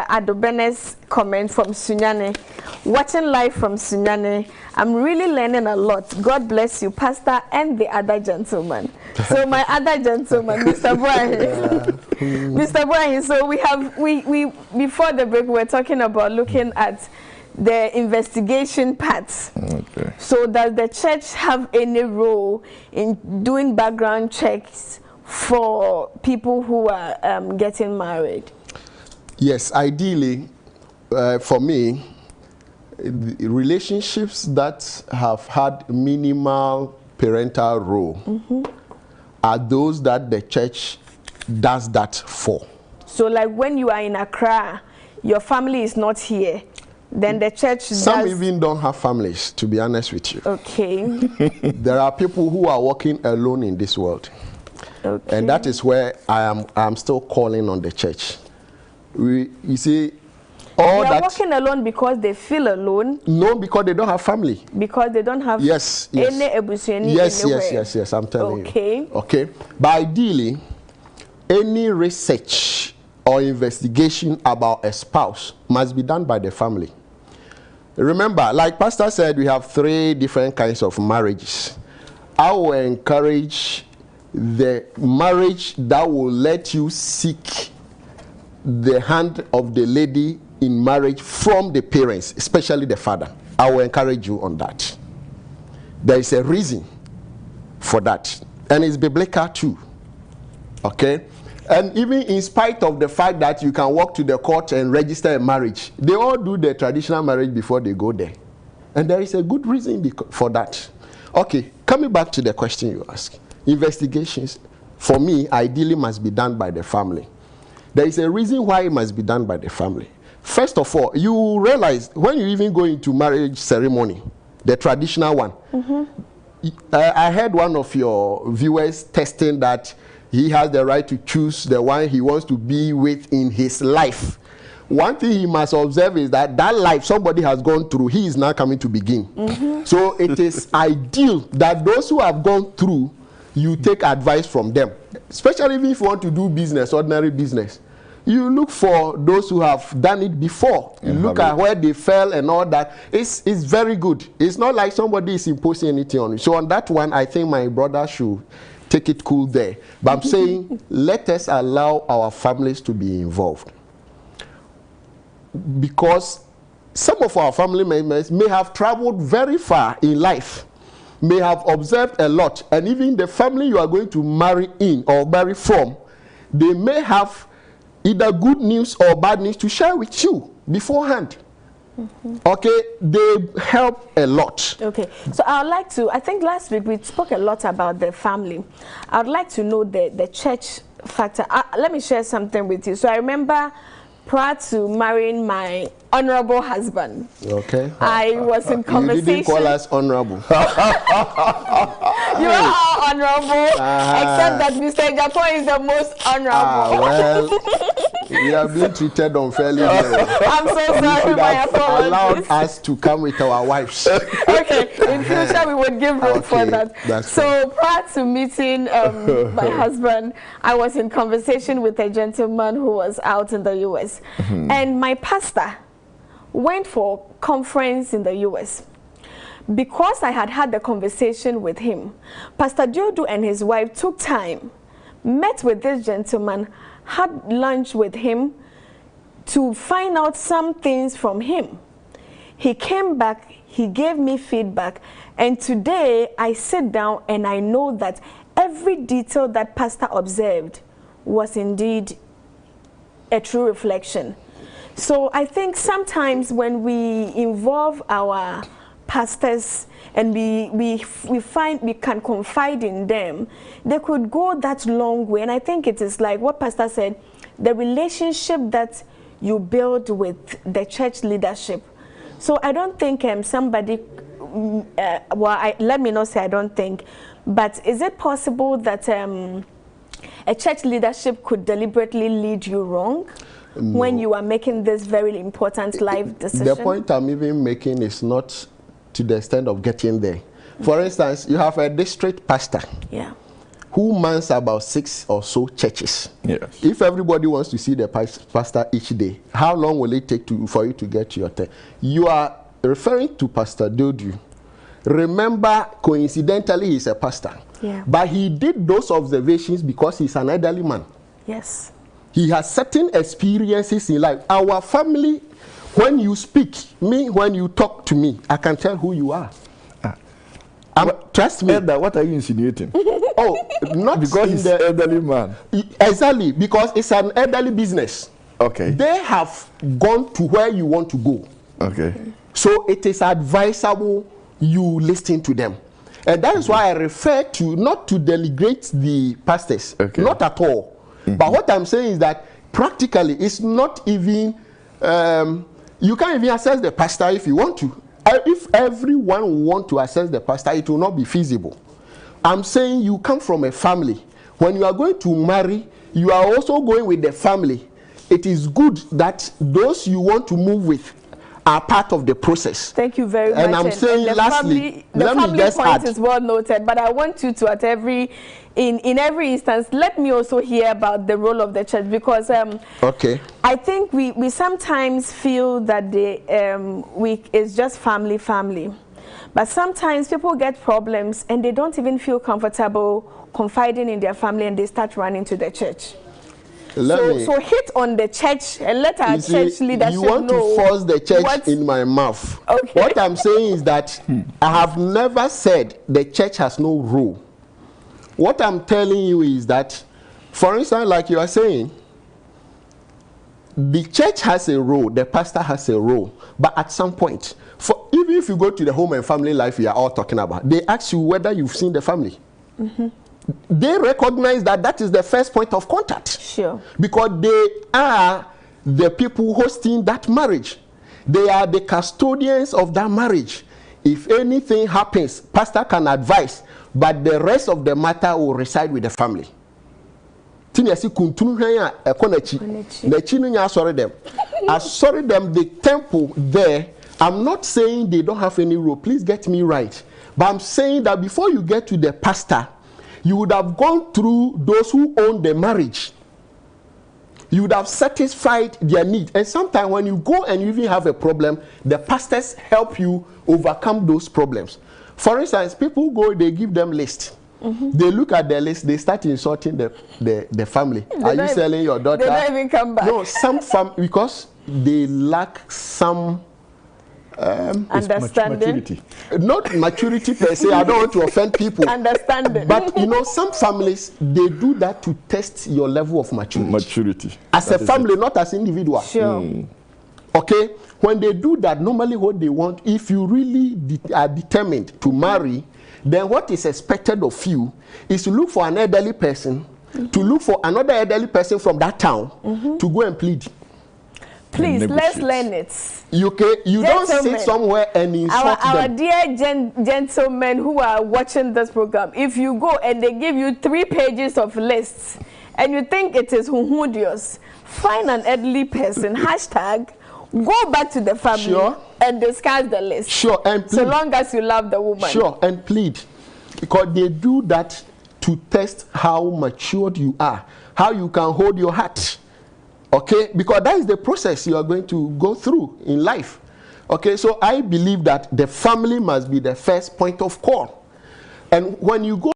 Adobene's comment from Sunyane. Watching live from Sunyane, I'm really learning a lot. God bless you, Pastor, and the other gentleman. So my other gentleman, Mr. Boahi. Mr. Boahi, so we before the break, we were talking about looking at the investigation parts. Okay. So does the church have any role in doing background checks for people who are getting married? Yes, ideally, for me, the relationships that have had minimal parental role are those that the church does that for. So like when you are in Accra, your family is not here, then the church Some even don't have families, to be honest with you. Okay. There are people who are walking alone in this world. Okay. And that is where I'm still calling on the church. You see, all they are that walking alone because they feel alone. No, because they don't have family. Because they don't have yes. any ebusiani Yes, I'm telling you. Okay. But ideally, any research or investigation about a spouse must be done by the family. Remember, like Pastor said, we have 3 different kinds of marriages. I will encourage the marriage that will let you seek the hand of the lady in marriage from the parents, especially the father. I will encourage you on that. There is a reason for that, and it's biblical too. Okay? And even in spite of the fact that you can walk to the court and register a marriage, they all do the traditional marriage before they go there. And there is a good reason for that. Okay, coming back to the question you asked. Investigations, for me, ideally must be done by the family. There is a reason why it must be done by the family. First of all, you realize when you even go into marriage ceremony, the traditional one, I heard one of your viewers testing that he has the right to choose the one he wants to be with in his life. One thing he must observe is that life somebody has gone through, he is now coming to begin. So it is ideal that those who have gone through, you take advice from them. Especially if you want to do business, ordinary business. You look for those who have done it before. You look at where they fell and all that. It's very good. It's not like somebody is imposing anything on you. So on that one, I think my brother should take it cool there. But I'm saying, let us allow our families to be involved. Because some of our family members may have traveled very far in life, may have observed a lot, and even the family you are going to marry in or marry from, they may have either good news or bad news to share with you beforehand. Okay, they help a lot. Okay, so I would like to, I think last week we spoke a lot about the family. I would like to know the church factor. Let me share something with you. So I remember prior to marrying my honorable husband. Okay. I was in conversation. You didn't call us honorable. You are all honorable, except that Mr. Japan is the most honorable. Well, we are being treated unfairly here. I'm so sorry, my apologies. Allowed us to come with our wives. Okay, in future we would give room for that. So prior to meeting my husband, I was in conversation with a gentleman who was out in the US. And my pastor went for a conference in the US. Because I had had the conversation with him, Pastor Diodu and his wife took time, met with this gentleman, had lunch with him to find out some things from him. He came back, he gave me feedback, and today I sit down and I know that every detail that Pastor observed was indeed a true reflection. So I think sometimes when we involve our pastors and we find we can confide in them, they could go that long way. And I think it is like what Pastor said, the relationship that you build with the church leadership. So I don't think somebody, let me not say I don't think, but is it possible that a church leadership could deliberately lead you wrong? No. When you are making this very important life decision? The point I'm even making is not to the extent of getting there. For instance, you have a district pastor who mans about 6 or so churches. Yes. If everybody wants to see the pastor each day, how long will it take for you to get to your turn? You are referring to Pastor Diodu. Remember, coincidentally, he's a pastor. But he did those observations because he's an elderly man. Yes. He has certain experiences in life. Our family, when you speak, when you talk to me, I can tell who you are. Trust me. Elder, what are you insinuating? Oh, not because he's an elderly man. Exactly, because it's an elderly business. Okay. They have gone to where you want to go. Okay. So it is advisable you listen to them. And that is why I refer to, not to denigrate the pastors, not at all. But what I'm saying is that practically it's not even, you can't even assess the pastor if you want to. If everyone want to assess the pastor, it will not be feasible. I'm saying you come from a family. When you are going to marry, you are also going with the family. It is good that those you want to move with are part of the process. Thank you very much. And I'm saying lastly, let me just add. The family point is well noted, but I want you to, in every instance, let me also hear about the role of the church, because I think we sometimes feel that it's just family. But sometimes people get problems and they don't even feel comfortable confiding in their family, and they start running to the church. So hit on the church and let our church leadership know. You want to force the church in my mouth. Okay. What I'm saying is that I have never said the church has no role. What I'm telling you is that, for instance, like you are saying, the church has a role, the pastor has a role, but at some point, even if you go to the home and family life we are all talking about, they ask you whether you've seen the family. They recognize that is the first point of contact. Sure. Because they are the people hosting that marriage. They are the custodians of that marriage. If anything happens, pastor can advise, but the rest of the matter will reside with the family. The temple there, I'm not saying they don't have any role, please get me right. But I'm saying that before you get to the pastor, you would have gone through those who own the marriage. You would have satisfied their need. And sometimes when you go and you even have a problem, the pastors help you overcome those problems. For instance, people go, they give them list. They look at their list, they start insulting the family. Are you selling your daughter? They don't even come back. No, because they lack some understanding. Maturity. Not maturity per se. I don't want to offend people. Understanding. But some families, they do that to test your level of maturity. As a family, not as individual. Sure. Okay? When they do that, normally what they want, if you really are determined to marry, then what is expected of you is to look for an elderly person, to look for another elderly person from that town, to go and plead. Please, let's negotiate. learn it. You don't sit somewhere and insult our them. dear gentlemen who are watching this program, if you go and they give you 3 pages of lists and you think it is hunhudious, find an elderly person, hashtag, go back to the family Sure. and discuss the list. Sure, and plead. So long as you love the woman. Sure, and plead. Because they do that to test how matured you are, how you can hold your heart. Okay, because that is the process you are going to go through in life. Okay, so I believe that the family must be the first point of call. And when you go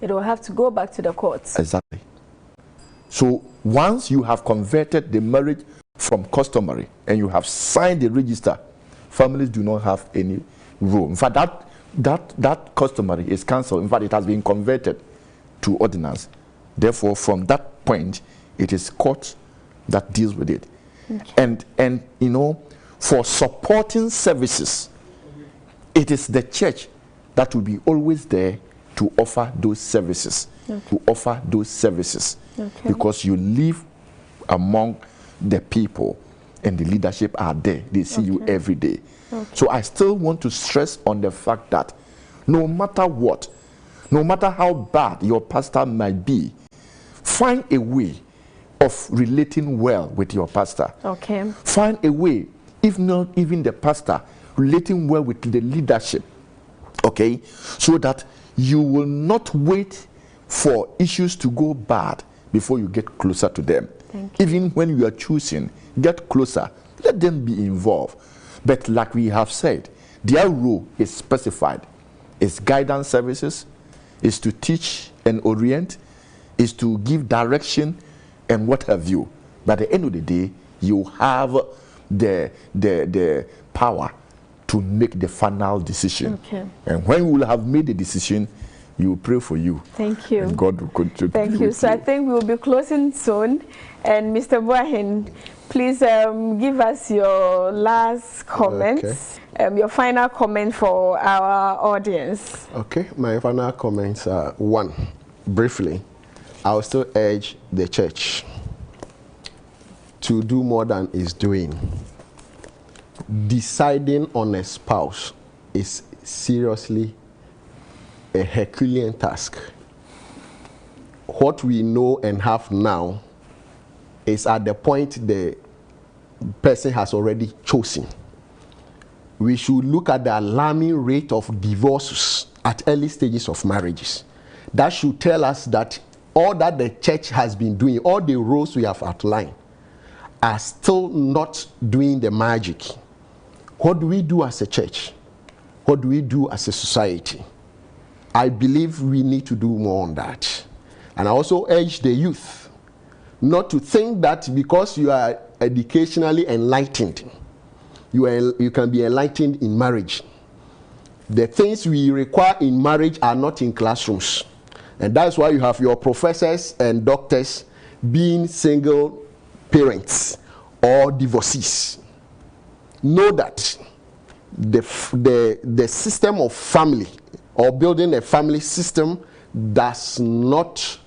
It will have to go back to the courts. Exactly. So once you have converted the marriage from customary and you have signed the register, families do not have any role. In fact, that customary is cancelled. In fact, it has been converted to ordinance. Therefore, from that point, it is court that deals with it. Okay. And you know, for supporting services, it is the church that will be always there to offer those services. Okay. To offer those services. Okay. Because you live among the people and the leadership are there. They see you every day. Okay. So I still want to stress on the fact that no matter what, no matter how bad your pastor might be, find a way of relating well with your pastor. Okay. Find a way, if not even the pastor, relating well with the leadership. Okay? So that you will not wait for issues to go bad before you get closer to them. Even when you are choosing, get closer. Let them be involved. But like we have said, their role is specified. It's guidance services, is to teach and orient, is to give direction and what have you. But at the end of the day, you have the power to make the final decision. Okay. And when you will have made the decision, you will pray for you. Thank you. And God will contribute. Thank you. So I think we will be closing soon. And Mr. Boahin, please give us your last comments, your final comment for our audience. Okay, my final comments are, one, briefly, I will still urge the church to do more than it's doing. Deciding on a spouse is seriously a Herculean task. What we know and have now is at the point the person has already chosen. We should look at the alarming rate of divorces at early stages of marriages. That should tell us that all that the church has been doing, all the roles we have outlined, are still not doing the magic. What do we do as a church? What do we do as a society? I believe we need to do more on that. And I also urge the youth not to think that because you are educationally enlightened, you can be enlightened in marriage. The things we require in marriage are not in classrooms. And that's why you have your professors and doctors being single parents or divorcees. Know that the system of family or building a family system does not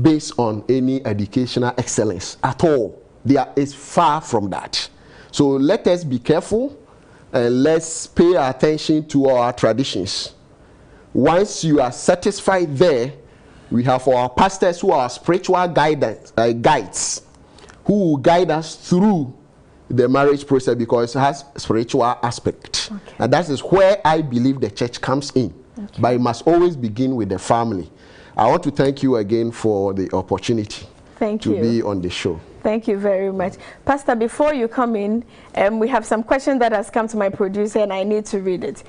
based on any educational excellence at all. There is far from that. So let us be careful and let's pay attention to our traditions. Once you are satisfied there, we have our pastors who are spiritual guides who will guide us through the marriage process because it has spiritual aspect. Okay. And that is where I believe the church comes in. Okay. But it must always begin with the family. I want to thank you again for the opportunity to be on the show. Thank you very much. Pastor, before you come in, we have some questions that has come to my producer and I need to read it.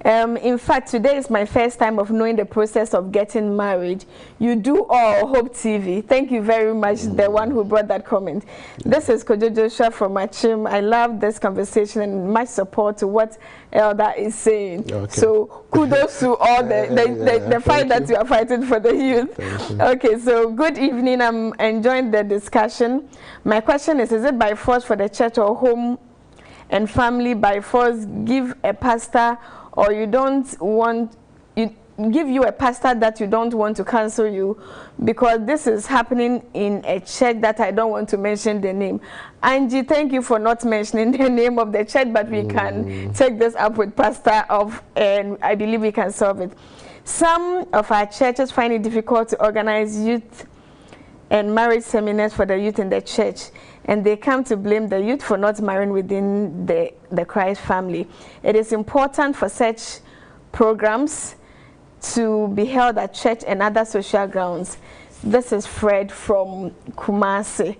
In fact, today is my first time of knowing the process of getting married. You do all Hope TV. Thank you very much, the one who brought that comment. This is Kojo Joshua from Achim. I love this conversation and much support to what Elder is saying. Okay. So kudos to all the fight that you are fighting for the youth. Okay, so good evening. I'm enjoying the discussion. My question is it by force for the church or home and family by force give a pastor or you don't want, give you a pastor that you don't want to cancel you, because this is happening in a church that I don't want to mention the name. Angie, thank you for not mentioning the name of the church, but we can take this up with pastor and I believe we can solve it. Some of our churches find it difficult to organize youth and marriage seminars for the youth in the church, and they come to blame the youth for not marrying within the Christ family. It is important for such programs to be held at church and other social grounds. This is Fred from Kumasi.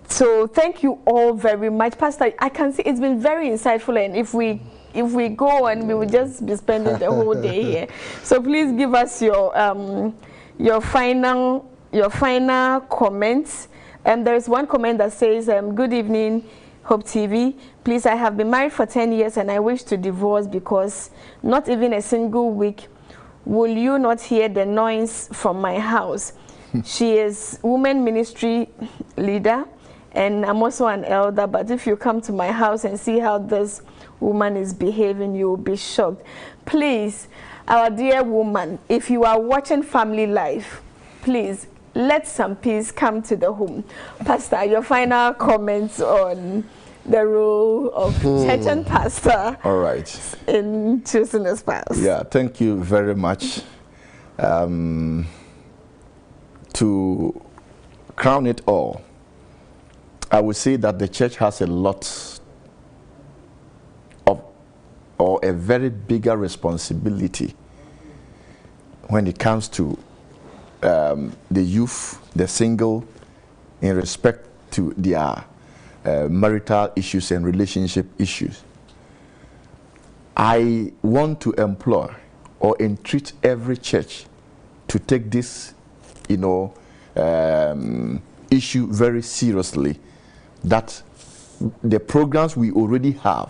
So thank you all very much. Pastor, I can see it's been very insightful, and if we if we go on, we will just be spending the whole day here. So please give us your final comments. There is one comment that says, "Good evening, Hope TV. Please, I have been married for 10 years and I wish to divorce because not even a single week will you not hear the noise from my house." She is women ministry leader, and I'm also an elder, but if you come to my house and see how this woman is behaving, you will be shocked. Please, our dear woman, if you are watching Family Life, please let some peace come to the home. Pastor, your final comments on the role of church and pastor. All right. In choosing a spouse. Yeah, thank you very much. To crown it all, I would say that the church has a lot of, or a very bigger responsibility when it comes to the youth, the single, in respect to their marital issues and relationship issues. I want to employ or entreat every church to take this, issue very seriously, that the programs we already have,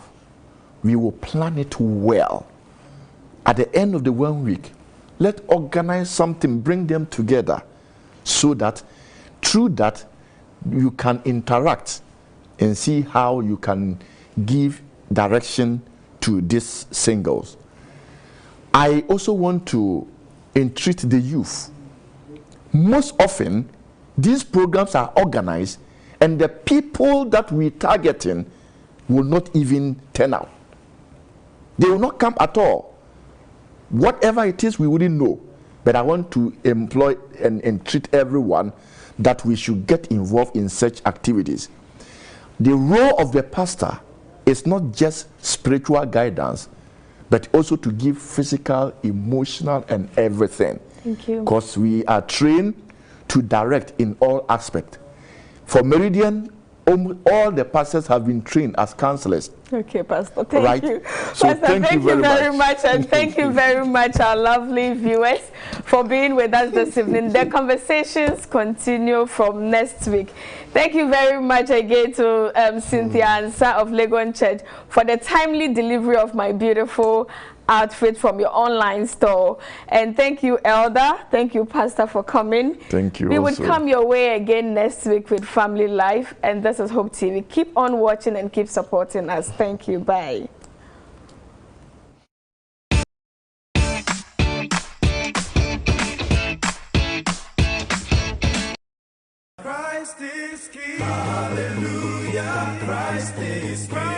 we will plan it well. At the end of the 1 week, let's organize something, bring them together, so that through that you can interact and see how you can give direction to these singles. I also want to entreat the youth. Most often, these programs are organized and the people that we're targeting will not even turn out. They will not come at all. Whatever it is, we wouldn't know. But I want to employ and entreat everyone that we should get involved in such activities. The role of the pastor is not just spiritual guidance, but also to give physical, emotional, and everything. Thank you. Because we are trained to direct in all aspects. For Meridian, all the pastors have been trained as counselors. Okay, Pastor, thank you. So Pastor, thank you very much. And thank you very much, our lovely viewers, for being with us this evening. The conversations continue from next week. Thank you very much again to Cynthia Ansa of Legon Church for the timely delivery of my beautiful outfit from your online store. And thank you, Elder. Thank you, Pastor, for coming. Thank you. We would come your way again next week with Family Life. And this is Hope TV. Keep on watching and keep supporting us. Thank you. Bye. Christ is King. Hallelujah. Christ is King.